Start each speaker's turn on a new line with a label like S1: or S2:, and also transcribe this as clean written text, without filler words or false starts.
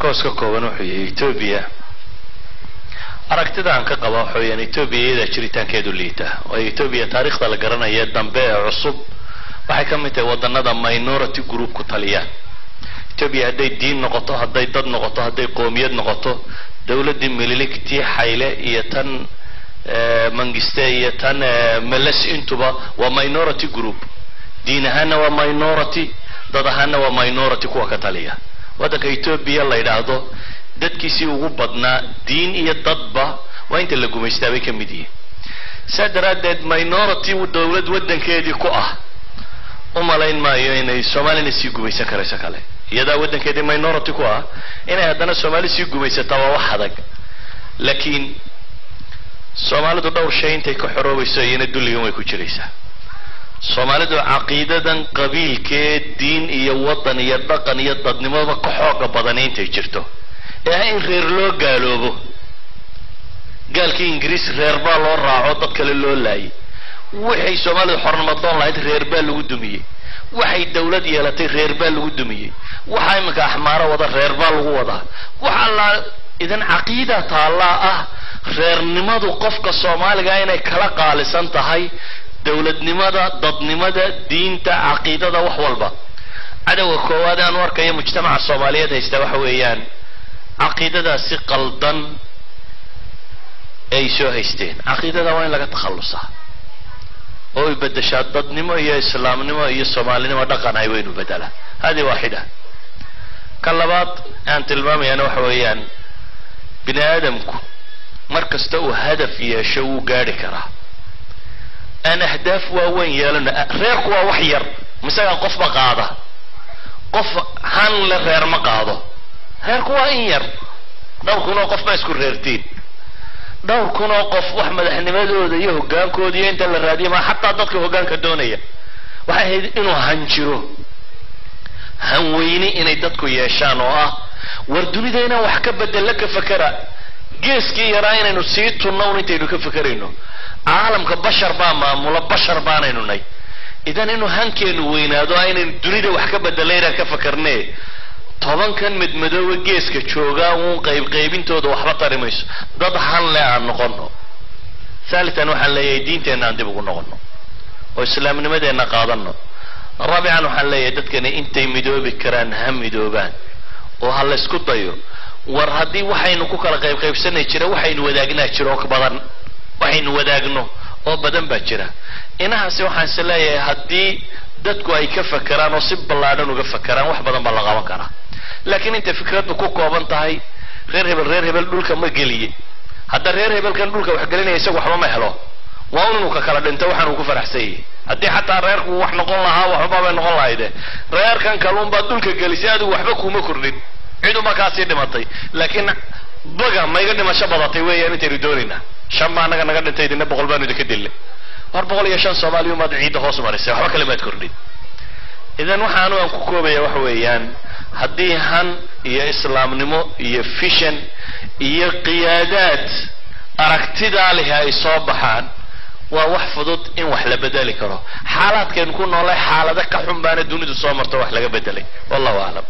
S1: كوسكا كوبانو حي إثيوبيا aragtida aan ka qabo xooyaan Ethiopia jiritaankeedu liita oo Ethiopia taariikhda la garanayo dambe cusub waxay ka mid tahay wadanada minority group ku taliya Ethiopia haday diin noqoto haday dad noqoto haday qoomiyad noqoto dawladda mililikti xayle iyo tan mangiste iyo tan malas intuba waa minority group diinahana waa minority dadahana waa minority kuwa ka taliya wadanka Ethiopia la yiraahdo dadkiisii ugu badnaa diin iyo dadba waa inta la gumaystaabay ka mid yihiin sadaradeed minority dawlad wadankeedii ku ah umalayn maayo inay Soomaaliya sii gumaysan karayso kale iyada wadankeedii minority ku ah inay hadana Soomaaliya sii gumaysataa waa wax adag laakiin Soomaalidu dhowr shay intay ka xoroobayso iyana duligan way ku jiraysaa Soomaalidu caqiidadan qabiilkeed diin iyo wadan iyo dhaqan iyo dadnimada ka xoog badan intay jirto in reer loo gaaloobo gaalkii Ingiriis reer baa loo raaco dad kale loo laayay waxay Soomaalidu xornimo doon lahayd reer baa lagu dumiyay waxay dawlad yeelatay reer baa lagu dumiyay waxa imika axmaara wada reer baa lagu wada waxa la idan caqiida taala ah reernimadu qofka Soomaaliga inay kala qaalisan tahay dawladnimada dadnimada diinta caqiidada wax walba cadawga koowaad aan warkayo mujtamaca Soomaaliyeed haysta waxa weeyaan عقيدة سقلداً أي شو هيستين عقيدة وين لقى تخلصها أو يبدأ شادد نما يا إسلام نما يا الصومالي نما دقنا يوينو بدلا هذه واحدة كلبات أنت المام يعني وحويان بني آدمكم مركز تو هدف يا شو قاري كرا أنا أهداف وين يالنا ريق وحير مثلا قف مقاضة قف هان لغير مقاضة هيركو إنير دور كنا قف ما يسكر هيرتين دور كنا قف وحمد حنمدو ده يهجان كودي أنت اللي رادي ما حتى ضدك هجان كدونية واحد إنه هنشرو هنويني إن يدتكو يشانوا وردوني دينا وحكب بدل لك فكرة جيس كي يراين إنه سيد النون تيلو كفكرينه عالم كبشر باما ملا بشر بانا إنه ناي إذا إنه هنكي إنه وين هذا إن الدنيا ده وحكب بدل ليرة كفكرناه طبعا كان مدمدو جيسك جوجا وقيبين تود وحبط رميس ضد حل لا نقولنا ثالثا وحل لا دينتين عندي بقول نقولنا والإسلام نمدي نقاضنا رابعا وحل لا يدك إن أنت مدو بكران هم مدوبان وحل اسكت ضيو ورهدي وحين كوكا قيب سنة يشرا وحين وداقنا يشرا وكبدن وحين وداقنا أو بدن بشرا إنها سوى حنسلاية هدي dadku ay ka fakaraan oo si ballaadan uga fakaraan wax badan baa la qaban karaa laakiin inta fikradu ku kooban tahay reer hebel dhulka ma geliye hadda reer hebelkan dhulka wax gelinaya isagu waxba ma helo waa inuu ka kala dhinto waxaan uu ku faraxsan yahay haddii xataa reerku wax noqon lahaa waxba bay noqon lahayd reerkan kalun baa dhulka gelisay adigu waxba kuma kordhin ciidu ma kaasi dhimatay laakiin baga ma iga dhimasho badatay weeyaan intii doonina shamba naga dhintay dina 100 baan idinka dilay أربعة يشان صومالي وما عيد خاص مريسة وحنا كلمات كردي إذا نحن أن كوكوبيا وحويان هدي هن يا إسلام نمو يا فيشن يا قيادات أركتد عليها إصابحان ووحفظت إن وحلا بدالي كرو حالات كان نكون والله حالة ذاك حمبان الدنيا تصامر توحلا بدالي والله أعلم